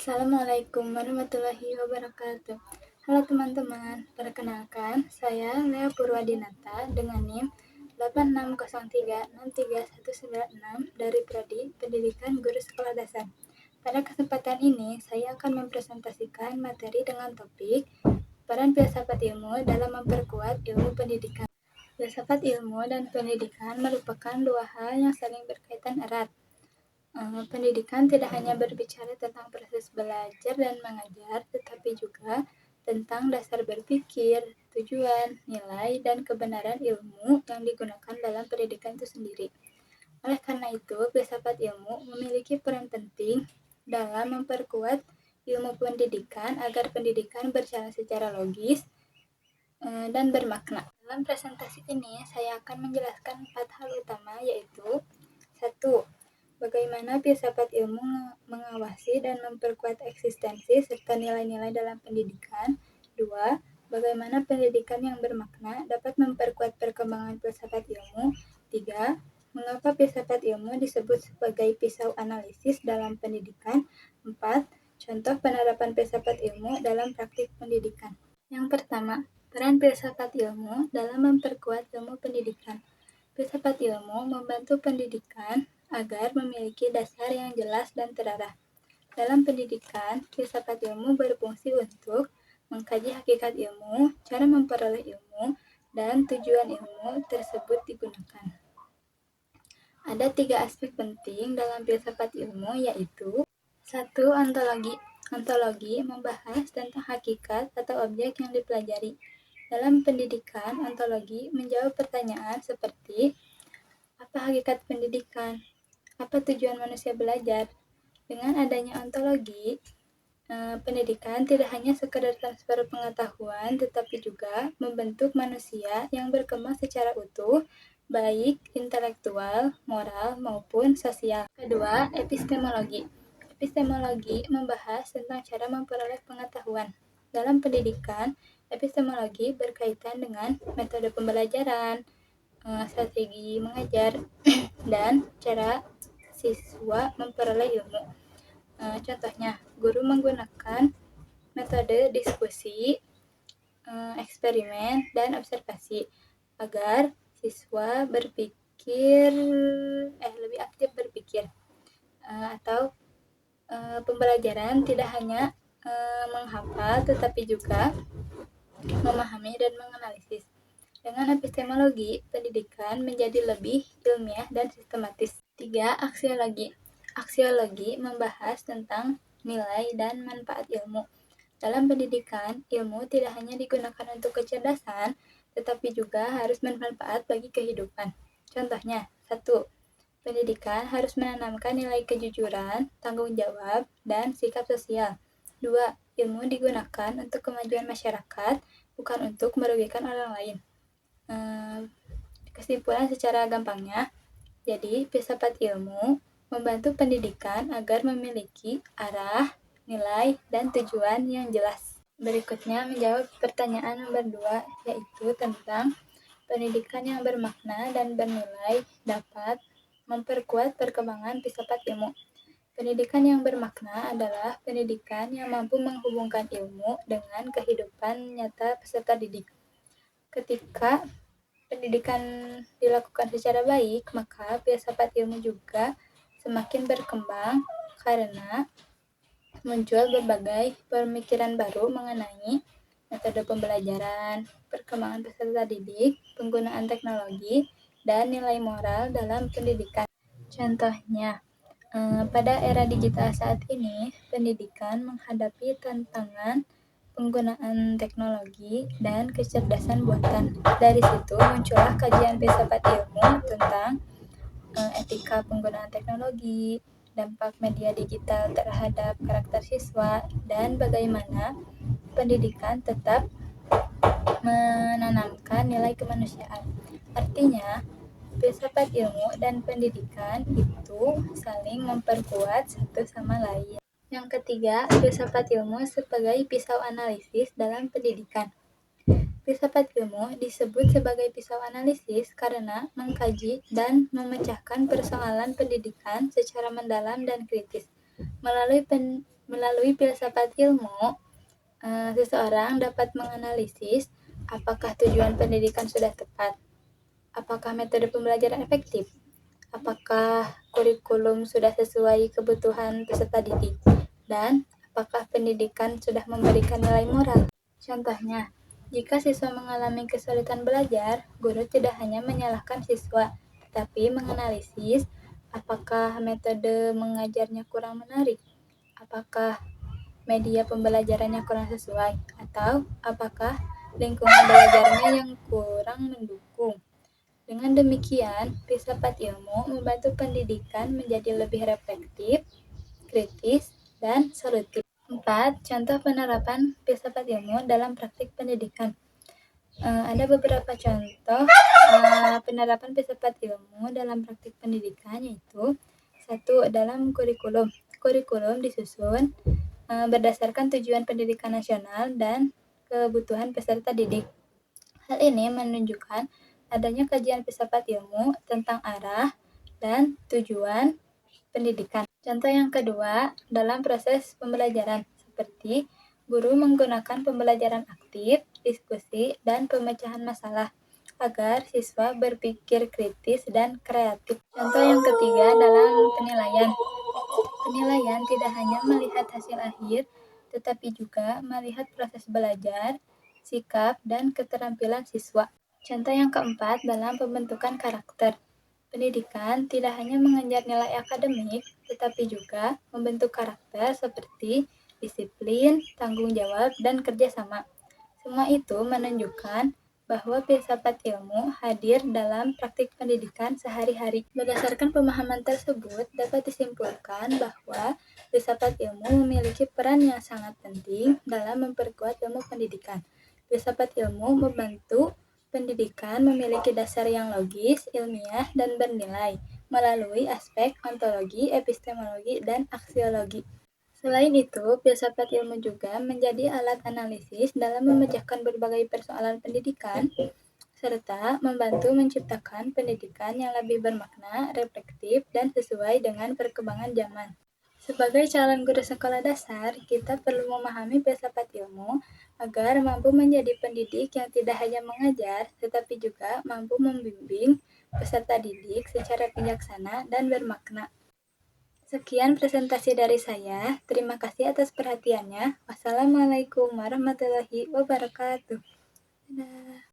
Assalamualaikum warahmatullahi wabarakatuh. Halo teman-teman, perkenalkan saya Lea Purwadinata dengan NIM 8603639196 dari Prodi Pendidikan Guru Sekolah Dasar. Pada kesempatan ini, saya akan mempresentasikan materi dengan topik peran filsafat ilmu dalam memperkuat ilmu pendidikan. Filsafat ilmu dan pendidikan merupakan dua hal yang saling berkaitan erat. Pendidikan tidak hanya berbicara tentang proses belajar dan mengajar, tetapi juga tentang dasar berpikir, tujuan, nilai, dan kebenaran ilmu yang digunakan dalam pendidikan itu sendiri. Oleh karena itu, filsafat ilmu memiliki peran penting dalam memperkuat ilmu pendidikan agar pendidikan berjalan secara logis dan bermakna. Dalam presentasi ini, saya akan menjelaskan 4 hal utama, yaitu 1. Bagaimana filsafat ilmu mengawasi dan memperkuat eksistensi serta nilai-nilai dalam pendidikan. 2. Bagaimana pendidikan yang bermakna dapat memperkuat perkembangan filsafat ilmu. 3. Mengapa filsafat ilmu disebut sebagai pisau analisis dalam pendidikan. 4. Contoh penerapan filsafat ilmu dalam praktik pendidikan. Yang pertama, peran filsafat ilmu dalam memperkuat ilmu pendidikan. Filsafat ilmu membantu pendidikan agar memiliki dasar yang jelas dan terarah. Dalam pendidikan, filsafat ilmu berfungsi untuk mengkaji hakikat ilmu, cara memperoleh ilmu, dan tujuan ilmu tersebut digunakan. Ada 3 aspek penting dalam filsafat ilmu, yaitu 1. Ontologi. Ontologi membahas tentang hakikat atau objek yang dipelajari. Dalam pendidikan, ontologi menjawab pertanyaan seperti apa hakikat pendidikan? Apa tujuan manusia belajar? Dengan adanya ontologi, pendidikan tidak hanya sekedar transfer pengetahuan, tetapi juga membentuk manusia yang berkembang secara utuh, baik intelektual, moral, maupun sosial. Kedua, epistemologi. Epistemologi membahas tentang cara memperoleh pengetahuan. Dalam pendidikan, epistemologi berkaitan dengan metode pembelajaran, strategi mengajar, dan cara siswa memperoleh ilmu. Contohnya, guru menggunakan metode diskusi, eksperimen, dan observasi agar siswa lebih aktif berpikir, atau pembelajaran tidak hanya menghafal tetapi juga memahami dan menganalisis. Dengan epistemologi, pendidikan menjadi lebih ilmiah dan sistematis. 3. Aksiologi. Aksiologi membahas tentang nilai dan manfaat ilmu. Dalam pendidikan, ilmu tidak hanya digunakan untuk kecerdasan, tetapi juga harus bermanfaat bagi kehidupan. Contohnya, 1. Pendidikan harus menanamkan nilai kejujuran, tanggung jawab, dan sikap sosial. 2. Ilmu digunakan untuk kemajuan masyarakat, bukan untuk merugikan orang lain. Kesimpulan secara gampangnya, jadi filsafat ilmu membantu pendidikan agar memiliki arah, nilai, dan tujuan yang jelas. Berikutnya menjawab pertanyaan nomor 2, yaitu tentang pendidikan yang bermakna dan bernilai dapat memperkuat perkembangan filsafat ilmu. Pendidikan yang bermakna adalah pendidikan yang mampu menghubungkan ilmu dengan kehidupan nyata peserta didik. Ketika pendidikan dilakukan secara baik, maka filsafat ilmu juga semakin berkembang karena muncul berbagai pemikiran baru mengenai metode pembelajaran, perkembangan peserta didik, penggunaan teknologi, dan nilai moral dalam pendidikan. Contohnya, pada era digital saat ini, pendidikan menghadapi tantangan penggunaan teknologi dan kecerdasan buatan. Dari situ muncullah kajian filsafat ilmu tentang etika penggunaan teknologi, dampak media digital terhadap karakter siswa, dan bagaimana pendidikan tetap menanamkan nilai kemanusiaan. Artinya, filsafat ilmu dan pendidikan itu saling memperkuat satu sama lain. Yang ketiga, filsafat ilmu sebagai pisau analisis dalam pendidikan. Filsafat ilmu disebut sebagai pisau analisis karena mengkaji dan memecahkan persoalan pendidikan secara mendalam dan kritis. Melalui Melalui filsafat ilmu, seseorang dapat menganalisis apakah tujuan pendidikan sudah tepat, apakah metode pembelajaran efektif, apakah kurikulum sudah sesuai kebutuhan peserta didik, dan apakah pendidikan sudah memberikan nilai moral. Contohnya, jika siswa mengalami kesulitan belajar, guru tidak hanya menyalahkan siswa, tetapi menganalisis apakah metode mengajarnya kurang menarik, apakah media pembelajarannya kurang sesuai, atau apakah lingkungan belajarnya yang kurang mendukung. Dengan demikian, filsafat ilmu membantu pendidikan menjadi lebih reflektif, kritis, dan solutif. 4. Contoh penerapan filsafat ilmu dalam praktik pendidikan. Ada beberapa contoh penerapan filsafat ilmu dalam praktik pendidikan, yaitu 1. Dalam kurikulum. Kurikulum disusun berdasarkan tujuan pendidikan nasional dan kebutuhan peserta didik. Hal ini menunjukkan adanya kajian filsafat ilmu tentang arah dan tujuan pendidikan. Contoh yang kedua, dalam proses pembelajaran, seperti guru menggunakan pembelajaran aktif, diskusi, dan pemecahan masalah agar siswa berpikir kritis dan kreatif. Contoh yang ketiga, dalam penilaian. Penilaian tidak hanya melihat hasil akhir, tetapi juga melihat proses belajar, sikap, dan keterampilan siswa. Contoh yang keempat, dalam pembentukan karakter. Pendidikan tidak hanya mengejar nilai akademik, tetapi juga membentuk karakter seperti disiplin, tanggung jawab, dan kerjasama. Semua itu menunjukkan bahwa filsafat ilmu hadir dalam praktik pendidikan sehari-hari. Berdasarkan pemahaman tersebut, dapat disimpulkan bahwa filsafat ilmu memiliki peran yang sangat penting dalam memperkuat ilmu pendidikan. Filsafat ilmu membantu pendidikan memiliki dasar yang logis, ilmiah, dan bernilai melalui aspek ontologi, epistemologi, dan aksiologi. Selain itu, filsafat ilmu juga menjadi alat analisis dalam memecahkan berbagai persoalan pendidikan, serta membantu menciptakan pendidikan yang lebih bermakna, reflektif, dan sesuai dengan perkembangan zaman. Sebagai calon guru sekolah dasar, kita perlu memahami filsafat ilmu agar mampu menjadi pendidik yang tidak hanya mengajar, tetapi juga mampu membimbing peserta didik secara bijaksana dan bermakna. Sekian presentasi dari saya. Terima kasih atas perhatiannya. Wassalamualaikum warahmatullahi wabarakatuh. Dadah.